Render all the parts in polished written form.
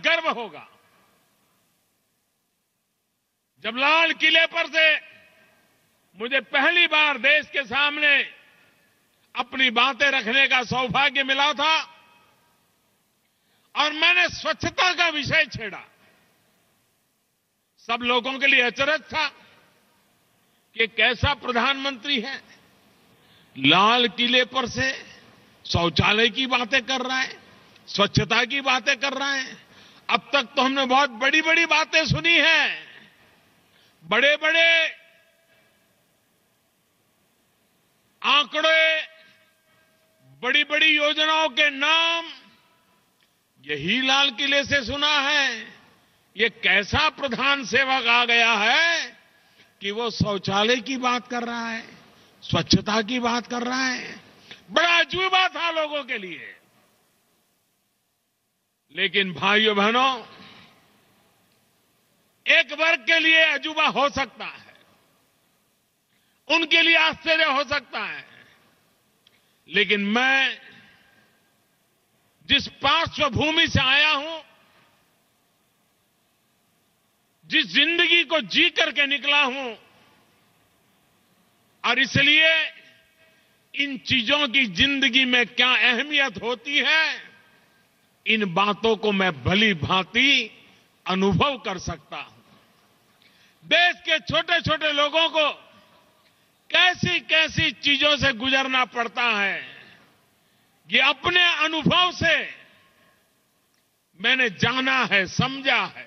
गर्व होगा जब लाल किले पर से मुझे पहली बार देश के सामने अपनी बातें रखने का सौभाग्य मिला था और मैंने स्वच्छता का विषय छेड़ा। सब लोगों के लिए अचरज था कि कैसा प्रधानमंत्री है, लाल किले पर से शौचालय की बातें कर रहा है, स्वच्छता की बातें कर रहा है। अब तक तो हमने बहुत बड़ी बड़ी बातें सुनी हैं, बड़े बड़े आंकड़े, बड़ी बड़ी योजनाओं के नाम यही लाल किले से सुना है। ये कैसा प्रधान सेवक आ गया है कि वो शौचालय की बात कर रहा है, स्वच्छता की बात कर रहा है। बड़ा अजूबा था लोगों के लिए। लेकिन भाइयों बहनों, एक वर्ग के लिए अजूबा हो सकता है, उनके लिए आश्चर्य हो सकता है, लेकिन मैं जिस पार्श्वभूमि से आया हूं, जिस जिंदगी को जी करके निकला हूं, और इसलिए इन चीजों की जिंदगी में क्या अहमियत होती है, इन बातों को मैं भली भांति अनुभव कर सकता हूं। देश के छोटे छोटे लोगों को कैसी कैसी चीजों से गुजरना पड़ता है, ये अपने अनुभव से मैंने जाना है, समझा है।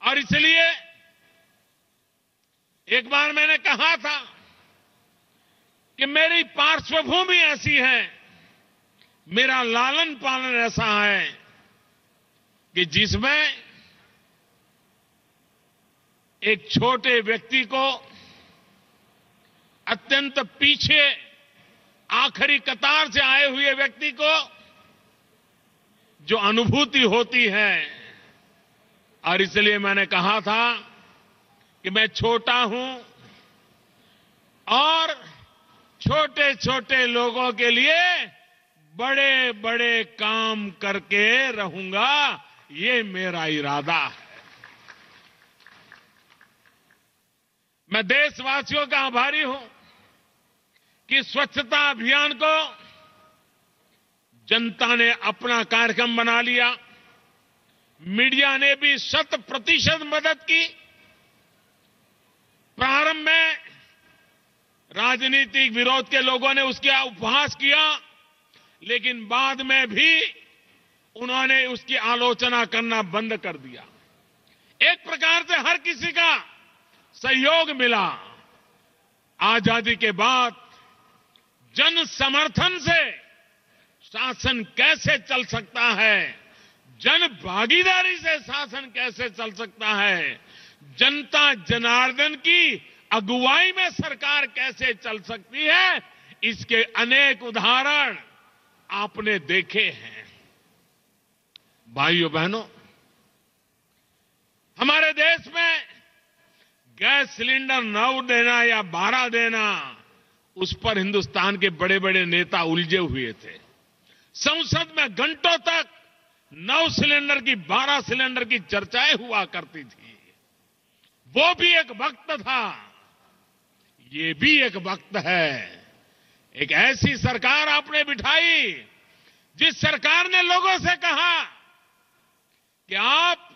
और इसलिए एक बार मैंने कहा था कि मेरी पार्श्वभूमि ऐसी है, मेरा लालन पालन ऐसा है कि जिसमें एक छोटे व्यक्ति को अत्यंत पीछे आखिरी कतार से आए हुए व्यक्ति को जो अनुभूति होती है, और इसलिए मैंने कहा था कि मैं छोटा हूं और छोटे छोटे लोगों के लिए बड़े बड़े काम करके रहूंगा, ये मेरा इरादा है। मैं देशवासियों का आभारी हूं कि स्वच्छता अभियान को जनता ने अपना कार्यक्रम बना लिया। मीडिया ने भी 100% मदद की। प्रारंभ में राजनीतिक विरोध के लोगों ने उसका उपहास किया, लेकिन बाद में भी उन्होंने उसकी आलोचना करना बंद कर दिया। एक प्रकार से हर किसी का सहयोग मिला। आजादी के बाद जन समर्थन से शासन कैसे चल सकता है, जन भागीदारी से शासन कैसे चल सकता है, जनता जनार्दन की अगुवाई में सरकार कैसे चल सकती है, इसके अनेक उदाहरण आपने देखे हैं। भाइयों बहनों, हमारे देश में गैस सिलेंडर 9 देना या 12 देना, उस पर हिंदुस्तान के बड़े बड़े नेता उलझे हुए थे। संसद में घंटों तक 9 सिलेंडर की 12 सिलेंडर की चर्चाएं हुआ करती थी। वो भी एक वक्त था, ये भी एक वक्त है। एक ऐसी सरकार आपने बिठाई जिस सरकार ने लोगों से कहा कि आप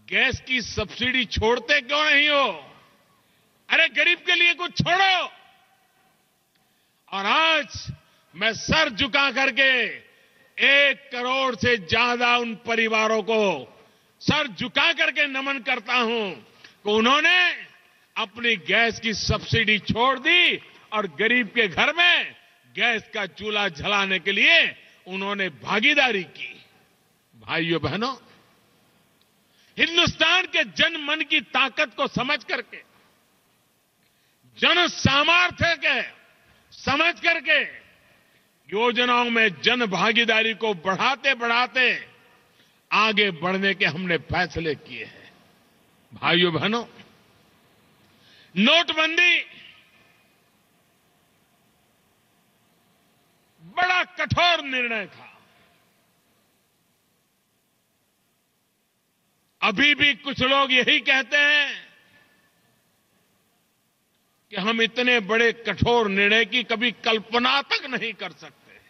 गैस की सब्सिडी छोड़ते क्यों नहीं हो, अरे गरीब के लिए कुछ छोड़ो। और आज मैं सर झुका करके 1 करोड़ से ज्यादा उन परिवारों को सर झुका करके नमन करता हूं कि उन्होंने अपनी गैस की सब्सिडी छोड़ दी और गरीब के घर में गैस का चूल्हा जलाने के लिए उन्होंने भागीदारी की। भाइयों बहनों, हिंदुस्तान के जन मन की ताकत को समझ करके, जन सामर्थ्य के समझ करके योजनाओं में जन भागीदारी को बढ़ाते बढ़ाते आगे बढ़ने के हमने फैसले किए हैं। भाइयों बहनों, नोटबंदी बड़ा कठोर निर्णय था। अभी भी कुछ लोग यही कहते हैं कि हम इतने बड़े कठोर निर्णय की कभी कल्पना तक नहीं कर सकते।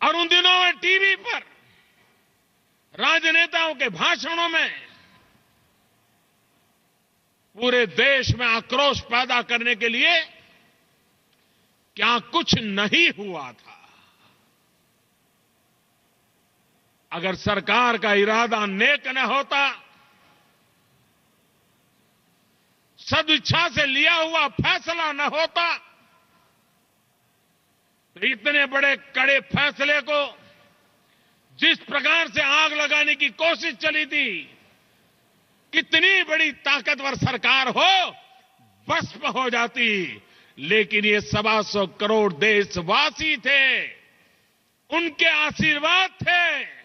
और उन दिनों में टीवी पर राजनेताओं के भाषणों में पूरे देश में आक्रोश पैदा करने के लिए क्या कुछ नहीं हुआ था। अगर सरकार का इरादा नेक न होता, सदिच्छा से लिया हुआ फैसला न होता, तो इतने बड़े कड़े फैसले को जिस प्रकार से आग लगाने की कोशिश चली थी, कितनी बड़ी ताकतवर सरकार हो भस्म हो जाती। लेकिन ये 125 करोड़ देशवासी थे, उनके आशीर्वाद थे।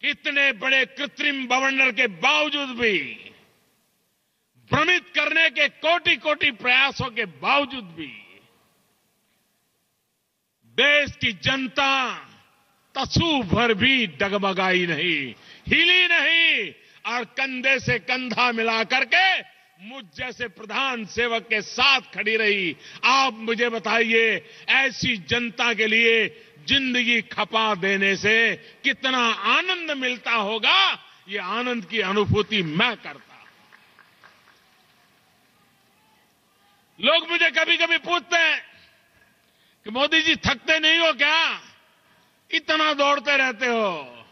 इतने बड़े कृत्रिम बवंडर के बावजूद भी, भ्रमित करने के कोटि कोटि प्रयासों के बावजूद भी देश की जनता तसू भर भी डगमगाई नहीं, हिली नहीं और कंधे से कंधा मिला करके मुझ जैसे प्रधान सेवक के साथ खड़ी रही। आप मुझे बताइए, ऐसी जनता के लिए जिंदगी खपा देने से कितना आनंद मिलता होगा। ये आनंद की अनुभूति मैं करता। लोग मुझे कभी कभी पूछते हैं कि मोदी जी थकते नहीं हो क्या, इतना दौड़ते रहते हो।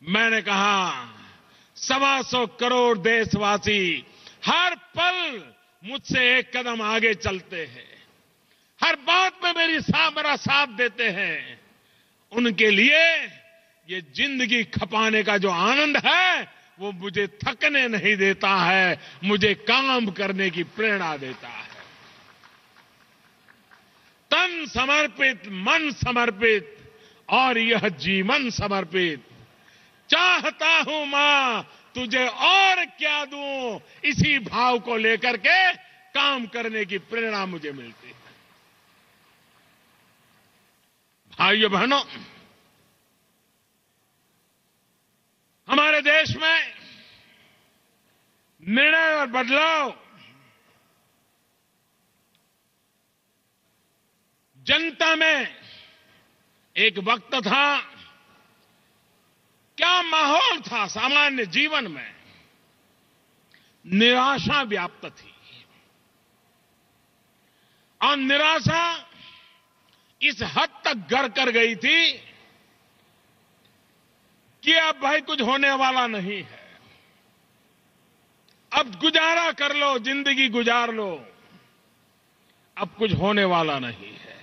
मैंने कहा 125 करोड़ देशवासी हर पल मुझसे एक कदम आगे चलते हैं, हर बात में मेरा साथ देते हैं। उनके लिए ये जिंदगी खपाने का जो आनंद है वो मुझे थकने नहीं देता है, मुझे काम करने की प्रेरणा देता है। तन समर्पित, मन समर्पित और यह जीवन समर्पित। चाहता हूं मां तुझे और क्या दूं, इसी भाव को लेकर के काम करने की प्रेरणा मुझे मिलती है। भाइयों बहनों, हमारे देश में निर्णय और बदलाव जनता में एक वक्त था, क्या माहौल था सामान्य जीवन में, निराशा व्याप्त थी। और निराशा इस हद तक घर कर गई थी कि अब भाई कुछ होने वाला नहीं है, अब गुजारा कर लो, जिंदगी गुजार लो, अब कुछ होने वाला नहीं है।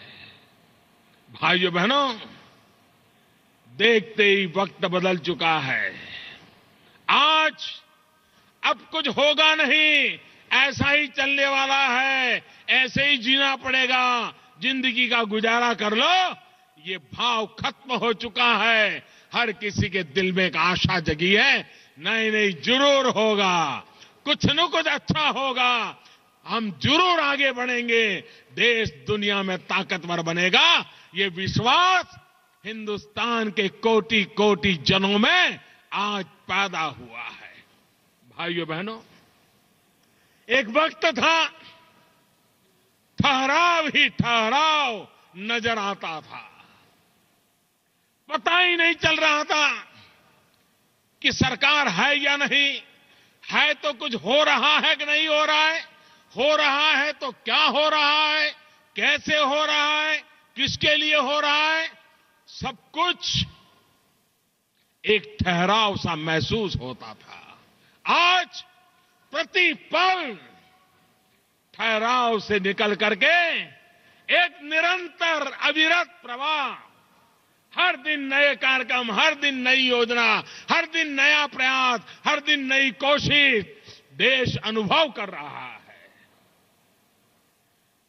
भाइयों बहनों, देखते ही वक्त बदल चुका है। आज अब कुछ होगा नहीं, ऐसा ही चलने वाला है, ऐसे ही जीना पड़ेगा, जिंदगी का गुजारा कर लो, ये भाव खत्म हो चुका है। हर किसी के दिल में एक आशा जगी है, नहीं नहीं जरूर होगा, कुछ न कुछ अच्छा होगा, हम जरूर आगे बढ़ेंगे, देश दुनिया में ताकतवर बनेगा। ये विश्वास हिंदुस्तान के कोटि कोटि जनों में आज पैदा हुआ है। भाइयों बहनों, एक वक्त था ठहराव ही ठहराव नजर आता था, पता ही नहीं चल रहा था कि सरकार है या नहीं है, तो कुछ हो रहा है कि नहीं हो रहा है तो क्या हो रहा है, कैसे हो रहा है, किसके लिए हो रहा है, सब कुछ एक ठहराव सा महसूस होता था। आज प्रति पल ठहराव से निकल करके एक निरंतर अविरत प्रवाह, हर दिन नए कार्यक्रम, हर दिन नई योजना, हर दिन नया प्रयास, हर दिन नई कोशिश देश अनुभव कर रहा है।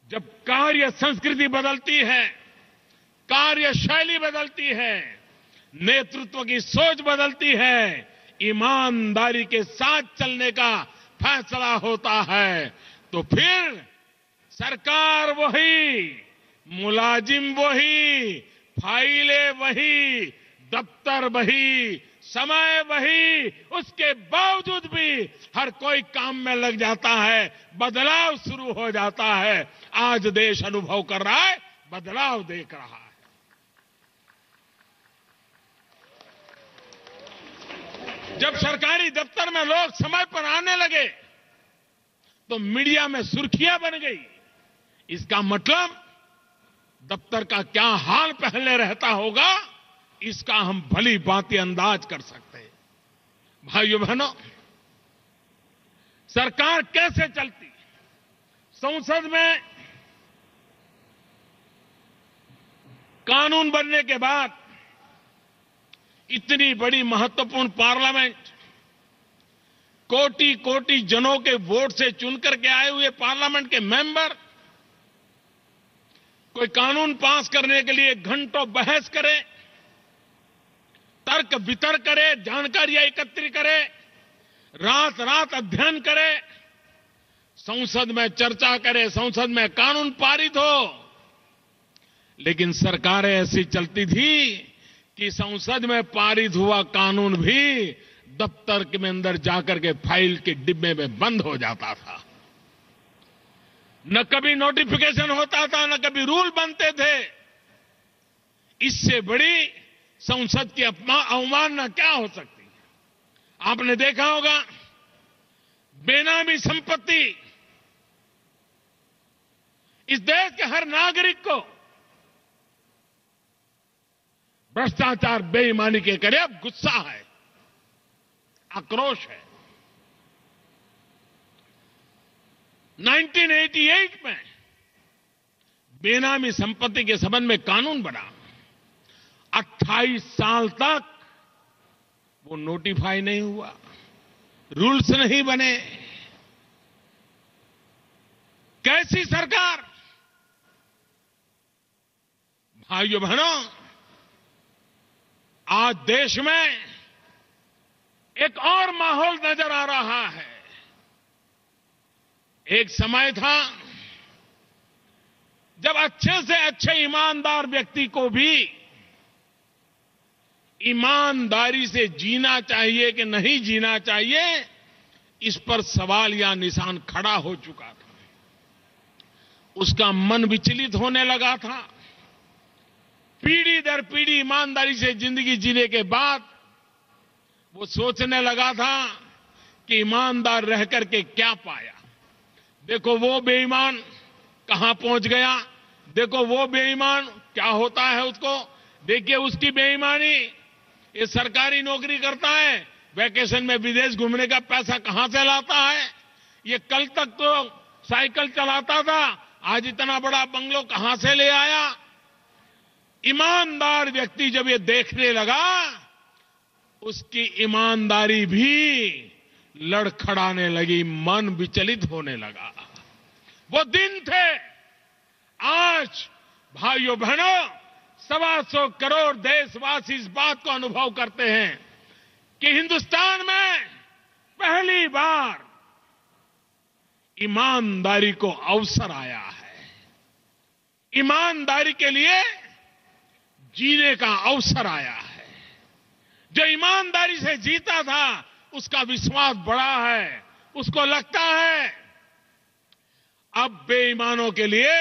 जब कार्य संस्कृति बदलती है, कार्यशैली बदलती है, नेतृत्व की सोच बदलती है, ईमानदारी के साथ चलने का फैसला होता है, तो फिर सरकार वही, मुलाजिम वही, फाइलें वही, दफ्तर वही, समय वही, उसके बावजूद भी हर कोई काम में लग जाता है, बदलाव शुरू हो जाता है। आज देश अनुभव कर रहा है, बदलाव देख रहा है। जब सरकारी दफ्तर में लोग समय पर आने लगे तो मीडिया में सुर्खियां बन गई। इसका मतलब दफ्तर का क्या हाल पहले रहता होगा, इसका हम भली भांति अंदाज कर सकते हैं। भाइयों बहनों, सरकार कैसे चलती? संसद में कानून बनने के बाद इतनी बड़ी महत्वपूर्ण पार्लियामेंट, कोटि कोटि जनों के वोट से चुनकर के आए हुए पार्लियामेंट के मेंबर कोई कानून पास करने के लिए घंटों बहस करे, तर्क वितर्क करे, जानकारियां एकत्रित करे, रात रात अध्ययन करे, संसद में चर्चा करे, संसद में कानून पारित हो। लेकिन सरकारें ऐसी चलती थी कि संसद में पारित हुआ कानून भी दफ्तर के अंदर जाकर के फाइल के डिब्बे में बंद हो जाता था। न कभी नोटिफिकेशन होता था, न कभी रूल बनते थे। इससे बड़ी संसद की अवमानना क्या हो सकती है? आपने देखा होगा, बेनामी संपत्ति इस देश के हर नागरिक को भ्रष्टाचार, बेईमानी के करीब गुस्सा है, आक्रोश है। 1988 में बेनामी संपत्ति के संबंध में कानून बना। 28 साल तक वो नोटिफाई नहीं हुआ, रूल्स नहीं बने। कैसी सरकार? भाइयों बहनों, आज देश में एक और माहौल नजर आ रहा है। एक समय था जब अच्छे से अच्छे ईमानदार व्यक्ति को भी ईमानदारी से जीना चाहिए कि नहीं जीना चाहिए, इस पर सवाल या निशान खड़ा हो चुका था। उसका मन विचलित होने लगा था। पीढ़ी दर पीढ़ी ईमानदारी से जिंदगी जीने के बाद वो सोचने लगा था कि ईमानदार रह करके क्या पाया। देखो वो बेईमान कहां पहुंच गया, देखो वो बेईमान क्या होता है उसको, देखिए उसकी बेईमानी। ये सरकारी नौकरी करता है, वैकेशन में विदेश घूमने का पैसा कहां से लाता है। ये कल तक तो साइकिल चलाता था, आज इतना बड़ा बंगलो कहां से ले आया। ईमानदार व्यक्ति जब ये देखने लगा, उसकी ईमानदारी भी लड़खड़ाने लगी, मन विचलित होने लगा। वो दिन थे। आज भाइयों बहनों, 125 करोड़ देशवासी इस बात को अनुभव करते हैं कि हिंदुस्तान में पहली बार ईमानदारी को अवसर आया है। ईमानदारी के लिए जीने का अवसर आया है। जो ईमानदारी से जीता था, उसका विश्वास बढ़ा है। उसको लगता है अब बेईमानों के लिए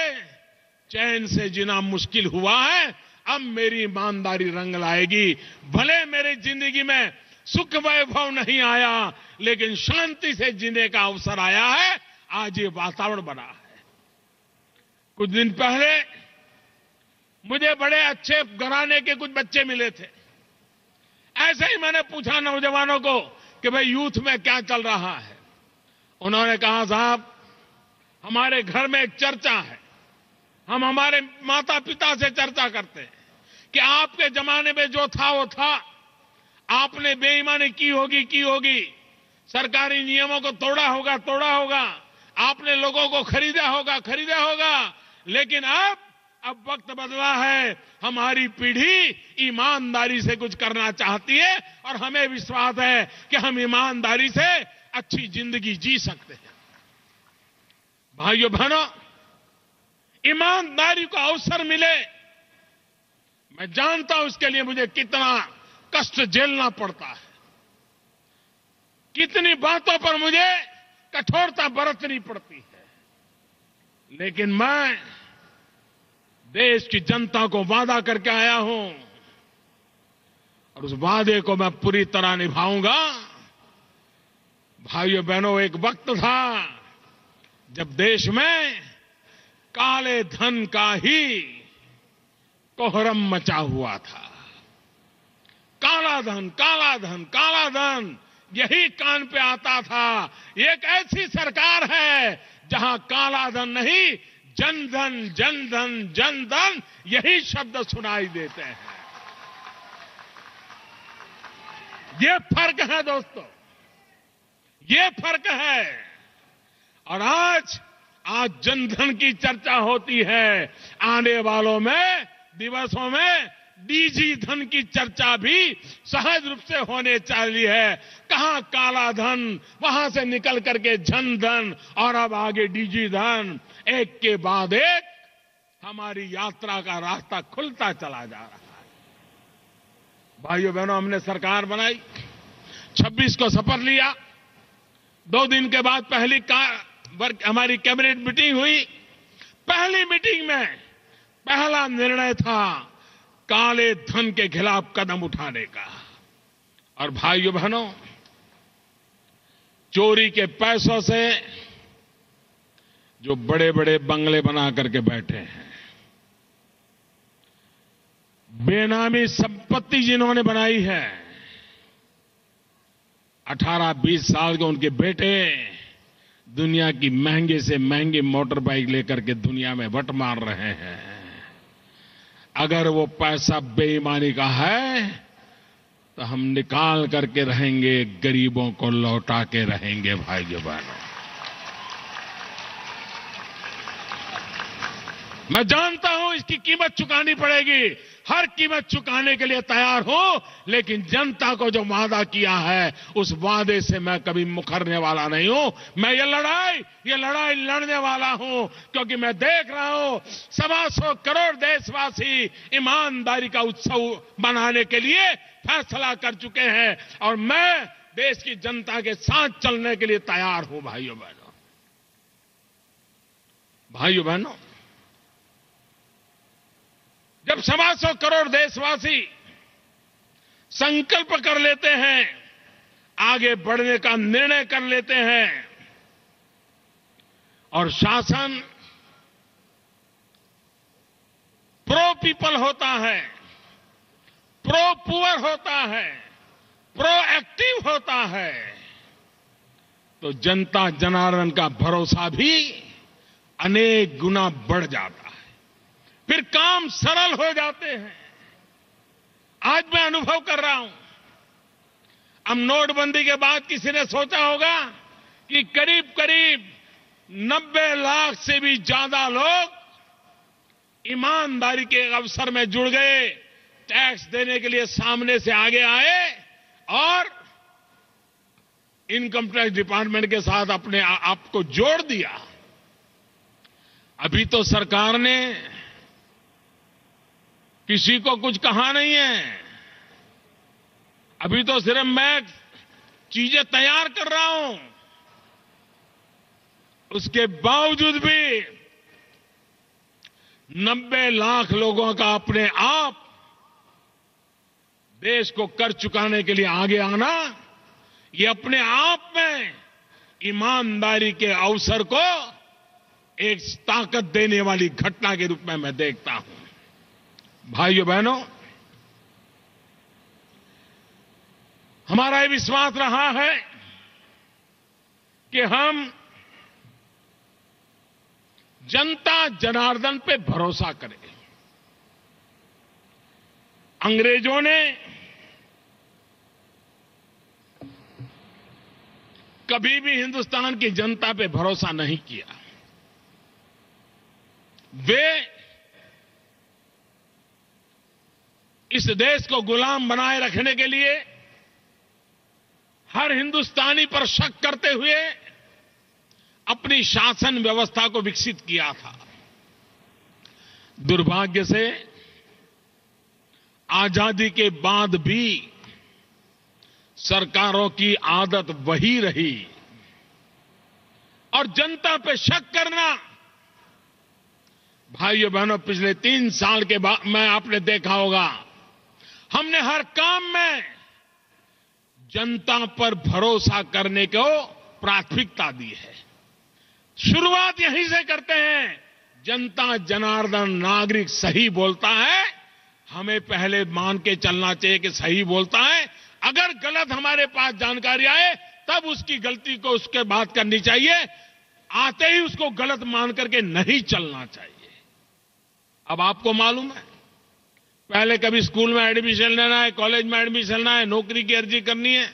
चैन से जीना मुश्किल हुआ है, अब मेरी ईमानदारी रंग लाएगी। भले मेरी जिंदगी में सुख वैभव नहीं आया, लेकिन शांति से जीने का अवसर आया है। आज ये वातावरण बना है। कुछ दिन पहले मुझे बड़े अच्छे घराने के कुछ बच्चे मिले थे। ऐसे ही मैंने पूछा नौजवानों को कि भाई यूथ में क्या चल रहा है। उन्होंने कहा, साहब हमारे घर में एक चर्चा है, हम हमारे माता पिता से चर्चा करते हैं कि आपके जमाने में जो था वो था, आपने बेईमानी की होगी, सरकारी नियमों को तोड़ा होगा, आपने लोगों को खरीदा होगा, लेकिन अब वक्त बदला है। हमारी पीढ़ी ईमानदारी से कुछ करना चाहती है और हमें विश्वास है कि हम ईमानदारी से अच्छी जिंदगी जी सकते हैं। भाइयों बहनों, ईमानदारी को अवसर मिले, मैं जानता हूं इसके लिए मुझे कितना कष्ट झेलना पड़ता है, कितनी बातों पर मुझे कठोरता बरतनी पड़ती है, लेकिन मैं देश की जनता को वादा करके आया हूं और उस वादे को मैं पूरी तरह निभाऊंगा। भाइयों बहनों, एक वक्त था जब देश में काले धन का ही कोहरम मचा हुआ था। काला धन, काला धन, काला धन, यही कान पे आता था। एक ऐसी सरकार है जहां काला धन नहीं, जन धन, जन धन, जन धन, यही शब्द सुनाई देते हैं। ये फर्क है दोस्तों, ये फर्क है। और आज जनधन की चर्चा होती है, आने वालों में दिवसों में डीजी धन की चर्चा भी सहज रूप से होने चाहिए है। कहां काला धन, वहां से निकल करके जन धन और अब आगे डीजी धन, एक के बाद एक हमारी यात्रा का रास्ता खुलता चला जा रहा है। भाइयों बहनों, हमने सरकार बनाई, 26 को शपथ लिया, 2 दिन के बाद हमारी कैबिनेट मीटिंग हुई। पहली मीटिंग में पहला निर्णय था काले धन के खिलाफ कदम उठाने का। और भाइयों बहनों, चोरी के पैसों से जो बड़े बड़े बंगले बना करके बैठे हैं, बेनामी संपत्ति जिन्होंने बनाई है, 18-20 साल के उनके बेटे दुनिया की महंगे से महंगी मोटर बाइक लेकर के दुनिया में वट मार रहे हैं। अगर वो पैसा बेईमानी का है तो हम निकाल करके रहेंगे, गरीबों को लौटा के रहेंगे। भाइयों बहनों, मैं जानता हूं इसकी कीमत चुकानी पड़ेगी, हर कीमत चुकाने के लिए तैयार हूं, लेकिन जनता को जो वादा किया है उस वादे से मैं कभी मुकरने वाला नहीं हूं। मैं ये लड़ाई लड़ने वाला हूं, क्योंकि मैं देख रहा हूं 125 करोड़ देशवासी ईमानदारी का उत्सव मनाने के लिए फैसला कर चुके हैं और मैं देश की जनता के साथ चलने के लिए तैयार हूं। भाइयों बहनों, जब 125 करोड़ देशवासी संकल्प कर लेते हैं, आगे बढ़ने का निर्णय कर लेते हैं और शासन प्रो पीपल होता है, प्रो पुअर होता है, प्रो एक्टिव होता है, तो जनता जनार्दन का भरोसा भी अनेक गुना बढ़ जाता है, फिर काम सरल हो जाते हैं। आज मैं अनुभव कर रहा हूं, अब नोटबंदी के बाद किसी ने सोचा होगा कि करीब करीब 90 लाख से भी ज्यादा लोग ईमानदारी के अवसर में जुड़ गए, टैक्स देने के लिए सामने से आगे आए और इनकम टैक्स डिपार्टमेंट के साथ अपने आप को जोड़ दिया। अभी तो सरकार ने किसी को कुछ कहा नहीं है, अभी तो सिर्फ मैं चीजें तैयार कर रहा हूं। उसके बावजूद भी 90 लाख लोगों का अपने आप देश को कर चुकाने के लिए आगे आना, ये अपने आप में ईमानदारी के अवसर को एक ताकत देने वाली घटना के रूप में मैं देखता हूं। भाइयों बहनों, हमारा ये विश्वास रहा है कि हम जनता जनार्दन पे भरोसा करें। अंग्रेजों ने कभी भी हिंदुस्तान की जनता पे भरोसा नहीं किया। वे इस देश को गुलाम बनाए रखने के लिए हर हिंदुस्तानी पर शक करते हुए अपनी शासन व्यवस्था को विकसित किया था। दुर्भाग्य से आजादी के बाद भी सरकारों की आदत वही रही और जनता पे शक करना। भाइयों बहनों, पिछले 3 साल के बाद में आपने देखा होगा, हमने हर काम में जनता पर भरोसा करने को प्राथमिकता दी है। शुरुआत यहीं से करते हैं। जनता जनार्दन नागरिक सही बोलता है, हमें पहले मान के चलना चाहिए कि सही बोलता है। अगर गलत हमारे पास जानकारी आए तब उसकी गलती को उसके बात करनी चाहिए, आते ही उसको गलत मान करके नहीं चलना चाहिए। अब आपको मालूम है, पहले कभी स्कूल में एडमिशन लेना है, कॉलेज में एडमिशन लेना है, नौकरी की अर्जी करनी है,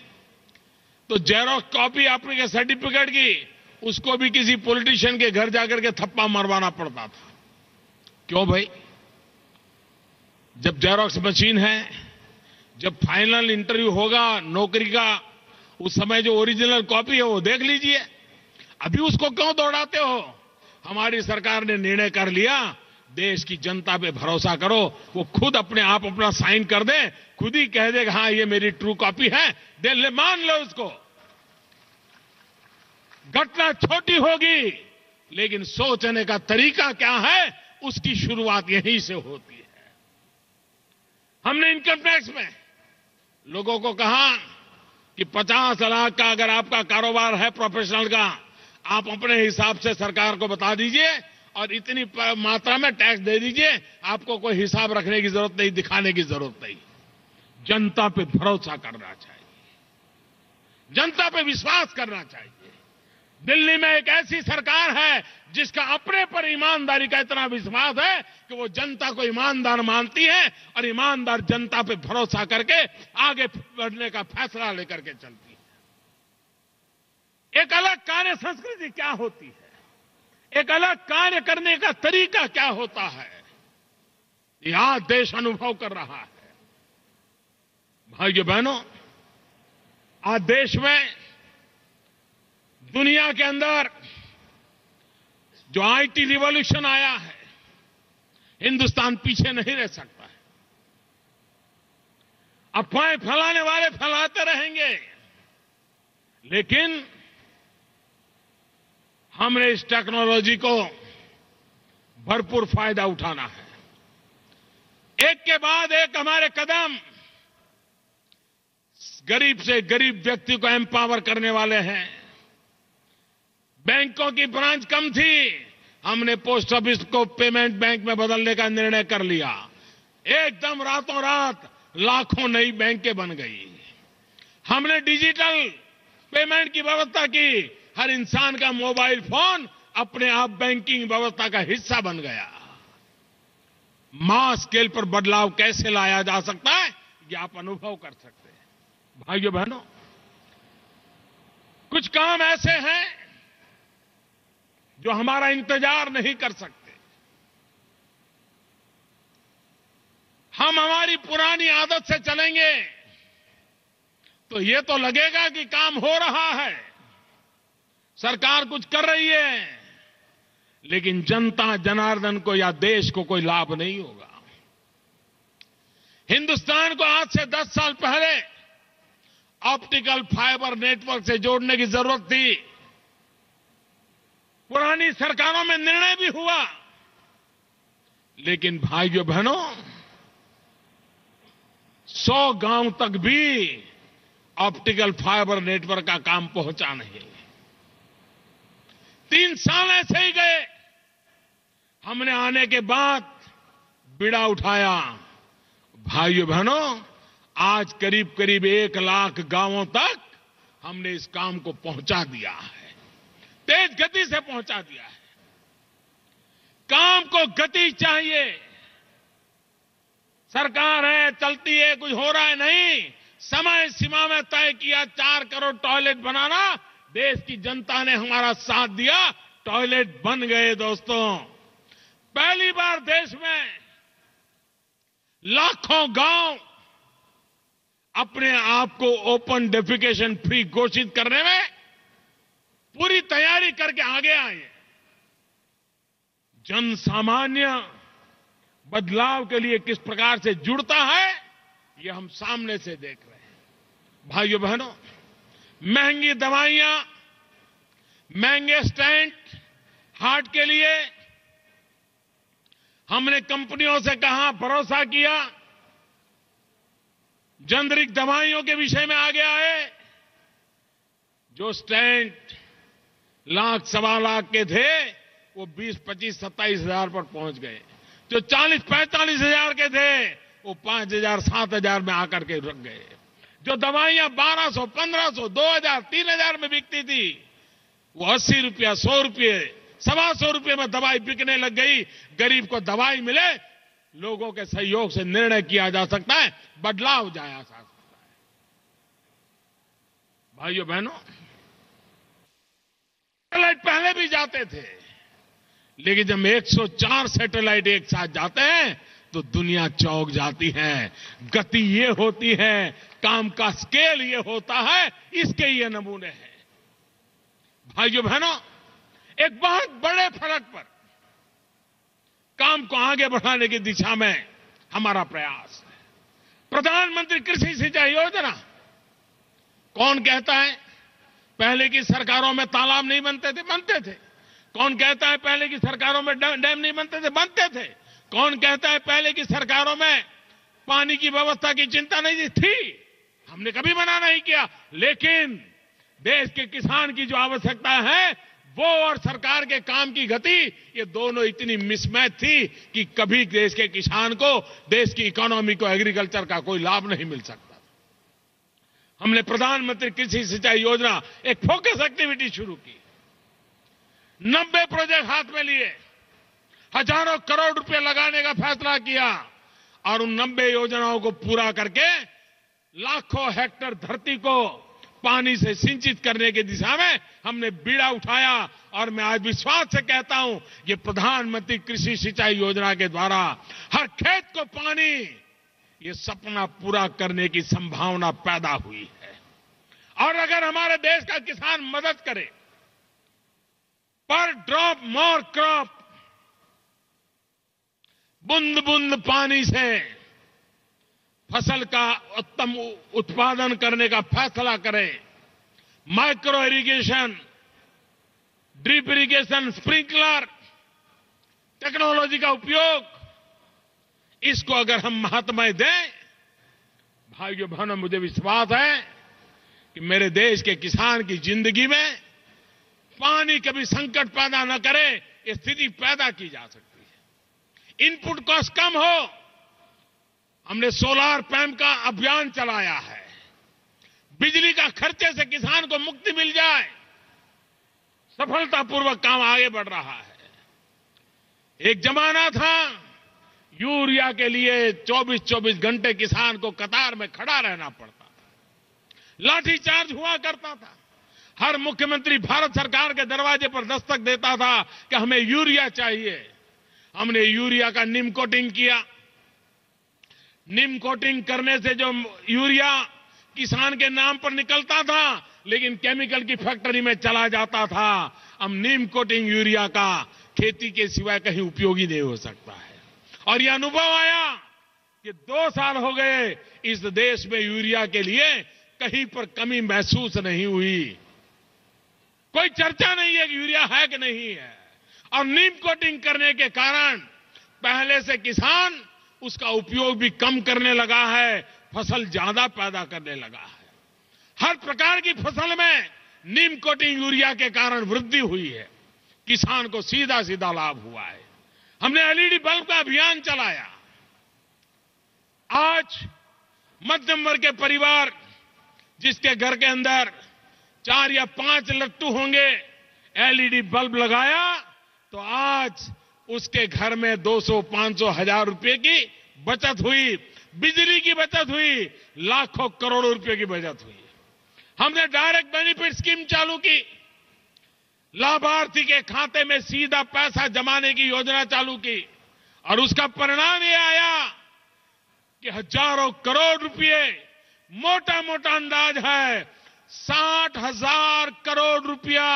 तो जेरॉक्स कॉपी आपके सर्टिफिकेट की उसको भी किसी पॉलिटिशियन के घर जाकर के थप्पा मरवाना पड़ता था। क्यों भाई? जब जेरॉक्स मशीन है, जब फाइनल इंटरव्यू होगा नौकरी का, उस समय जो ओरिजिनल कॉपी है वो देख लीजिए। अभी उसको क्यों दौड़ाते हो? हमारी सरकार ने निर्णय कर लिया, देश की जनता पे भरोसा करो, वो खुद अपने आप अपना साइन कर दे, खुद ही कह देगा हाँ ये मेरी ट्रू कॉपी है, दे ले, मान लो उसको। घटना छोटी होगी लेकिन सोचने का तरीका क्या है, उसकी शुरुआत यहीं से होती है। हमने इनकम टैक्स में लोगों को कहा कि 50 लाख का अगर आपका कारोबार है प्रोफेशनल का, आप अपने हिसाब से सरकार को बता दीजिए और इतनी मात्रा में टैक्स दे दीजिए, आपको कोई हिसाब रखने की जरूरत नहीं, दिखाने की जरूरत नहीं। जनता पे भरोसा करना चाहिए, जनता पे विश्वास करना चाहिए। दिल्ली में एक ऐसी सरकार है जिसका अपने पर ईमानदारी का इतना विश्वास है कि वो जनता को ईमानदार मानती है और ईमानदार जनता पे भरोसा करके आगे बढ़ने का फैसला लेकर के चलती है। एक अलग कार्य संस्कृति क्या होती है, एक अलग कार्य करने का तरीका क्या होता है, यह आज देश अनुभव कर रहा है। भाइयों बहनों, आज देश में दुनिया के अंदर जो आईटी रिवॉल्यूशन आया है, हिंदुस्तान पीछे नहीं रह सकता है। अफवाहें फैलाने वाले फैलाते रहेंगे, लेकिन हमने इस टेक्नोलॉजी को भरपूर फायदा उठाना है। एक के बाद एक हमारे कदम गरीब से गरीब व्यक्ति को एम्पावर करने वाले हैं। बैंकों की ब्रांच कम थी, हमने पोस्ट ऑफिस को पेमेंट बैंक में बदलने का निर्णय कर लिया। एकदम रातों रात लाखों नई बैंकें बन गई। हमने डिजिटल पेमेंट की व्यवस्था की, हर इंसान का मोबाइल फोन अपने आप बैंकिंग व्यवस्था का हिस्सा बन गया। मास स्केल पर बदलाव कैसे लाया जा सकता है, ये आप अनुभव कर सकते हैं। भाइयों बहनों, कुछ काम ऐसे हैं जो हमारा इंतजार नहीं कर सकते। हम हमारी पुरानी आदत से चलेंगे तो ये तो लगेगा कि काम हो रहा है, सरकार कुछ कर रही है, लेकिन जनता जनार्दन को या देश को कोई लाभ नहीं होगा। हिंदुस्तान को आज से 10 साल पहले ऑप्टिकल फाइबर नेटवर्क से जोड़ने की जरूरत थी। पुरानी सरकारों में निर्णय भी हुआ, लेकिन भाइयों बहनों, 100 गांव तक भी ऑप्टिकल फाइबर नेटवर्क का काम पहुंचा नहीं। 3 साल ऐसे ही गए। हमने आने के बाद बीड़ा उठाया। भाइयों बहनों, आज करीब करीब 1 लाख गांवों तक हमने इस काम को पहुंचा दिया है, तेज गति से पहुंचा दिया है। काम को गति चाहिए। सरकार है, चलती है, कुछ हो रहा है, नहीं। समय सीमा में तय किया 4 करोड़ टॉयलेट बनाना, देश की जनता ने हमारा साथ दिया, टॉयलेट बन गए। दोस्तों, पहली बार देश में लाखों गांव अपने आप को ओपन डेफिकेशन फ्री घोषित करने में पूरी तैयारी करके आगे आए। जन सामान्य बदलाव के लिए किस प्रकार से जुड़ता है, ये हम सामने से देख रहे हैं। भाइयों बहनों, महंगी दवाइयां, महंगे स्टेंट हार्ट के लिए हमने कंपनियों से कहा, भरोसा किया, जेनरिक दवाइयों के विषय में आगे आए। जो स्टेंट लाख सवा लाख के थे वो 20, 25, 27 हजार पर पहुंच गए। जो 40, 45 हजार के थे वो 5 हजार, 7 हजार में आकर के रुक गए। जो दवाइयां 1200, 1500, 2000, 3000 में बिकती थी वो 80 रुपया, 100 रुपये, 125 रुपये में दवाई बिकने लग गई। गरीब को दवाई मिले, लोगों के सहयोग से निर्णय किया जा सकता है, बदलाव जाया जा सकता है। भाइयों बहनों, सैटेलाइट पहले भी जाते थे, लेकिन जब 104 सैटेलाइट एक साथ जाते हैं तो दुनिया चौंक जाती है। गति ये होती है, काम का स्केल ये होता है, इसके ये नमूने हैं। भाइयों बहनों, एक बहुत बड़े फर्क पर काम को आगे बढ़ाने की दिशा में हमारा प्रयास है। प्रधानमंत्री कृषि सिंचाई योजना, कौन कहता है पहले की सरकारों में तालाब नहीं बनते थे? बनते थे। कौन कहता है पहले की सरकारों में डैम नहीं बनते थे? बनते थे। कौन कहता है पहले की सरकारों में पानी की व्यवस्था की चिंता नहीं थी? हमने कभी मना नहीं किया। लेकिन देश के किसान की जो आवश्यकता है वो और सरकार के काम की गति, ये दोनों इतनी मिसमैच थी कि कभी देश के किसान को, देश की इकोनॉमी को, एग्रीकल्चर का कोई लाभ नहीं मिल सकता। हमने प्रधानमंत्री कृषि सिंचाई योजना, एक फोकस एक्टिविटी शुरू की। 90 प्रोजेक्ट हाथ में लिए, हजारों करोड़ रुपए लगाने का फैसला किया और उन 90 योजनाओं को पूरा करके लाखों हेक्टेयर धरती को पानी से सिंचित करने की दिशा में हमने बीड़ा उठाया। और मैं आज विश्वास से कहता हूं, ये प्रधानमंत्री कृषि सिंचाई योजना के द्वारा हर खेत को पानी, ये सपना पूरा करने की संभावना पैदा हुई है। और अगर हमारे देश का किसान मदद करे, पर ड्रॉप मोर क्रॉप, बूंद बूंद पानी से फसल का उत्तम उत्पादन करने का फैसला करे, micro irrigation, drip irrigation, sprinkler technology का उपयोग, इसको अगर हम महत्व दें, भाइयों बहनों, मुझे विश्वास है कि मेरे देश के किसान की जिंदगी में पानी कभी संकट पैदा न करे, ये स्थिति पैदा की जा सकती है। इनपुट कॉस्ट कम हो, हमने सोलार पैम्प का अभियान चलाया है। बिजली का खर्चे से किसान को मुक्ति मिल जाए, सफलतापूर्वक काम आगे बढ़ रहा है। एक जमाना था यूरिया के लिए 24-24 घंटे किसान को कतार में खड़ा रहना पड़ता था, लाठीचार्ज हुआ करता था। हर मुख्यमंत्री भारत सरकार के दरवाजे पर दस्तक देता था कि हमें यूरिया चाहिए। हमने यूरिया का निम कोटिंग किया। निम कोटिंग करने से जो यूरिया किसान के नाम पर निकलता था, लेकिन केमिकल की फैक्ट्री में चला जाता था, अब नीम कोटिंग यूरिया का खेती के सिवाय कहीं उपयोगी नहीं हो सकता है। और यह अनुभव आया कि 2 साल हो गए इस देश में यूरिया के लिए कहीं पर कमी महसूस नहीं हुई। कोई चर्चा नहीं है कि यूरिया है कि नहीं है। और नीम कोटिंग करने के कारण पहले से किसान उसका उपयोग भी कम करने लगा है, फसल ज्यादा पैदा करने लगा है। हर प्रकार की फसल में नीम कोटिंग यूरिया के कारण वृद्धि हुई है, किसान को सीधा सीधा लाभ हुआ है। हमने एलईडी बल्ब का अभियान चलाया। आज मध्यम वर्ग के परिवार जिसके घर के अंदर 4 या 5 लट्टू होंगे, एलईडी बल्ब लगाया तो आज उसके घर में 200, 500, 1000 रुपए की बचत हुई, बिजली की बचत हुई, लाखों करोड़ों रुपए की बचत हुई। हमने डायरेक्ट बेनिफिट स्कीम चालू की, लाभार्थी के खाते में सीधा पैसा जमाने की योजना चालू की और उसका परिणाम ये आया कि हजारों करोड़ रुपए, मोटा मोटा अंदाज है 60,000 करोड़ रुपया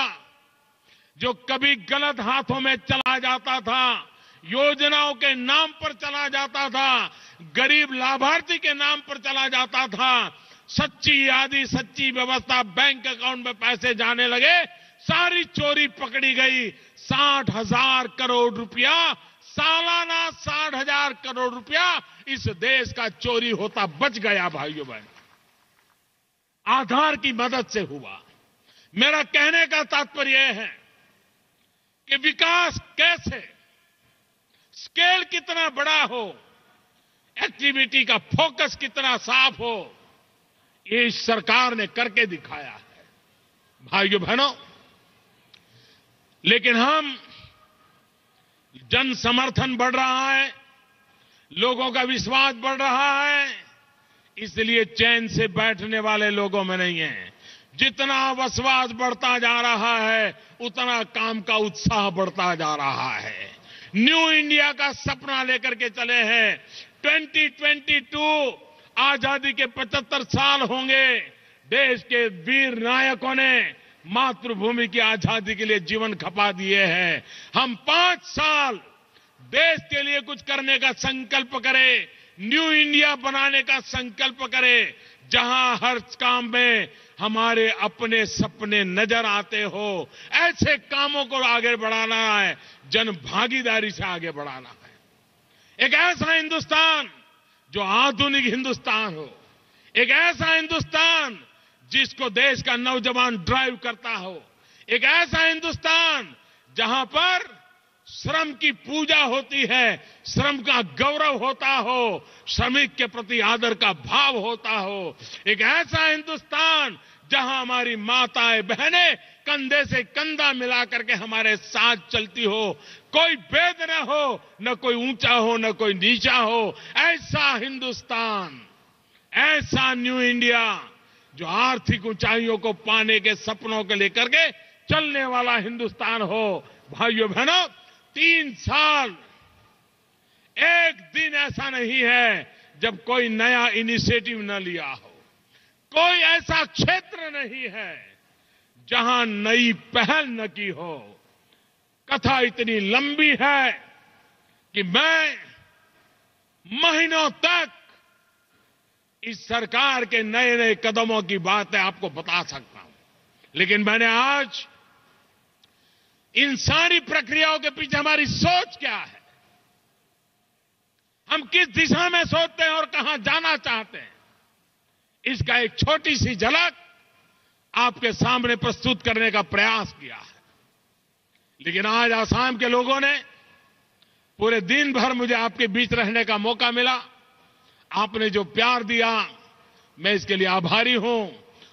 जो कभी गलत हाथों में चला जाता था, योजनाओं के नाम पर चला जाता था, गरीब लाभार्थी के नाम पर चला जाता था, सच्ची यादी, सच्ची व्यवस्था, बैंक अकाउंट में पैसे जाने लगे, सारी चोरी पकड़ी गई। 60,000 करोड़ रुपया, सालाना 60,000 करोड़ रुपया इस देश का चोरी होता बच गया भाइयों बहन, आधार की मदद से हुआ। मेरा कहने का तात्पर्य है कि विकास कैसे, स्केल कितना बड़ा हो, एक्टिविटी का फोकस कितना साफ हो, ये इस सरकार ने करके दिखाया है भाइयों बहनों। लेकिन हम जन समर्थन बढ़ रहा है, लोगों का विश्वास बढ़ रहा है, इसलिए चैन से बैठने वाले लोगों में नहीं है। जितना विश्वास बढ़ता जा रहा है उतना काम का उत्साह बढ़ता जा रहा है। न्यू इंडिया का सपना लेकर के चले हैं। 2022 आजादी के 75 साल होंगे। देश के वीर नायकों ने मातृभूमि की आजादी के लिए जीवन खपा दिए हैं। हम 5 साल देश के लिए कुछ करने का संकल्प करें, न्यू इंडिया बनाने का संकल्प करें, जहां हर काम में हमारे अपने सपने नजर आते हो, ऐसे कामों को आगे बढ़ाना है, जन भागीदारी से आगे बढ़ाना है। एक ऐसा हिंदुस्तान जो आधुनिक हिंदुस्तान हो, एक ऐसा हिंदुस्तान जिसको देश का नौजवान ड्राइव करता हो, एक ऐसा हिंदुस्तान जहां पर श्रम की पूजा होती है, श्रम का गौरव होता हो, श्रमिक के प्रति आदर का भाव होता हो, एक ऐसा हिंदुस्तान जहां हमारी माताएं बहनें कंधे से कंधा मिला करके हमारे साथ चलती हो, कोई भेद न हो, न कोई ऊंचा हो न कोई नीचा हो, ऐसा हिंदुस्तान, ऐसा न्यू इंडिया जो आर्थिक ऊंचाइयों को पाने के सपनों को लेकर के चलने वाला हिंदुस्तान हो। भाइयों बहनों, 3 साल, एक दिन ऐसा नहीं है जब कोई नया इनिशिएटिव न लिया हो, कोई ऐसा क्षेत्र नहीं है जहां नई पहल न की हो। कथा इतनी लंबी है कि मैं महीनों तक इस सरकार के नए नए कदमों की बातें आपको बता सकता हूं, लेकिन मैंने आज इन सारी प्रक्रियाओं के पीछे हमारी सोच क्या है, हम किस दिशा में सोचते हैं और कहां जाना चाहते हैं, इसका एक छोटी सी झलक आपके सामने प्रस्तुत करने का प्रयास किया है। लेकिन आज आसाम के लोगों ने पूरे दिन भर मुझे आपके बीच रहने का मौका मिला। आपने जो प्यार दिया, मैं इसके लिए आभारी हूं।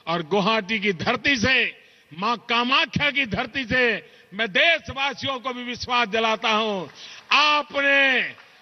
और गुवाहाटी की धरती से, मां कामाख्या की धरती से मैं देशवासियों को भी विश्वास दिलाता हूं,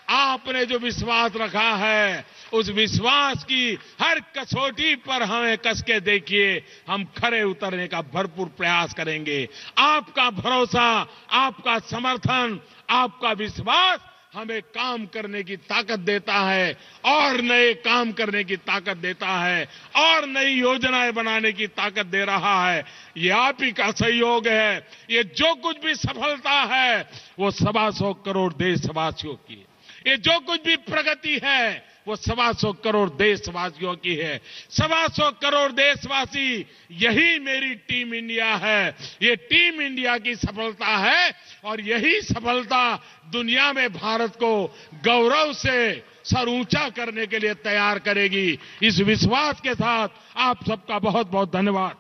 आपने जो विश्वास रखा है, उस विश्वास की हर कसौटी पर हमें कस के देखिए, हम खरे उतरने का भरपूर प्रयास करेंगे। आपका भरोसा, आपका समर्थन, आपका विश्वास हमें काम करने की ताकत देता है, और नए काम करने की ताकत देता है, और नई योजनाएं बनाने की ताकत दे रहा है। ये आप ही का सहयोग है। ये जो कुछ भी सफलता है वो 125 करोड़ देशवासियों की है। ये जो कुछ भी प्रगति है वो 125 करोड़ देशवासियों की है। 125 करोड़ देशवासी, यही मेरी टीम इंडिया है। ये टीम इंडिया की सफलता है, और यही सफलता दुनिया में भारत को गौरव से सर ऊंचा करने के लिए तैयार करेगी। इस विश्वास के साथ आप सबका बहुत बहुत धन्यवाद।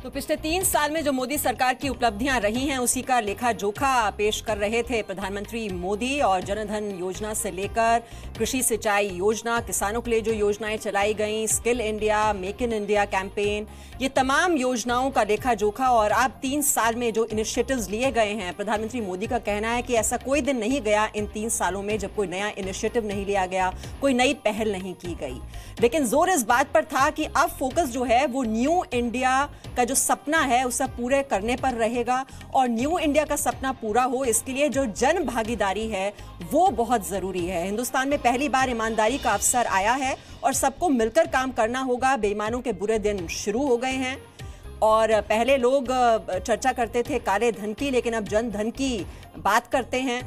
तो पिछले 3 साल में जो मोदी सरकार की उपलब्धियां रही हैं, उसी का लेखा जोखा पेश कर रहे थे प्रधानमंत्री मोदी। और जनधन योजना से लेकर कृषि सिंचाई योजना, किसानों के लिए जो योजनाएं चलाई गई, skill India, make in India campaign, ये तमाम योजनाओं का लेखा जोखा। और अब 3 साल में जो इनिशिएटिव्स लिए गए हैं, प्रधानमंत्री मोदी का कहना है कि ऐसा कोई दिन नहीं गया इन 3 सालों में जब कोई नया इनिशिएटिव नहीं लिया गया, कोई नई पहल नहीं की गई। लेकिन जोर इस बात पर था कि अब फोकस जो है वो न्यू इंडिया का जो सपना है उसे पूरे करने पर रहेगा। और न्यू इंडिया का सपना पूरा हो, इसके लिए जो जन भागीदारी है वो बहुत जरूरी है। हिंदुस्तान में पहली बार ईमानदारी का अवसर आया है और सबको मिलकर काम करना होगा। बेईमानों के बुरे दिन शुरू हो गए हैं। और पहले लोग चर्चा करते थे काले धन की, लेकिन अब जन धन की बात करते हैं।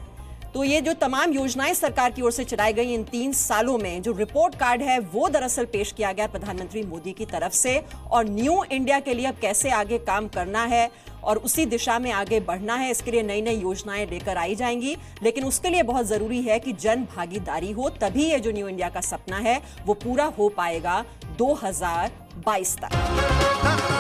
तो ये जो तमाम योजनाएं सरकार की ओर से चलाई गई इन 3 सालों में, जो रिपोर्ट कार्ड है वो दरअसल पेश किया गया प्रधानमंत्री मोदी की तरफ से। और न्यू इंडिया के लिए अब कैसे आगे काम करना है और उसी दिशा में आगे बढ़ना है, इसके लिए नई नई योजनाएं लेकर आई जाएंगी। लेकिन उसके लिए बहुत जरूरी है कि जन भागीदारी हो, तभी ये जो न्यू इंडिया का सपना है वो पूरा हो पाएगा 2022 तक।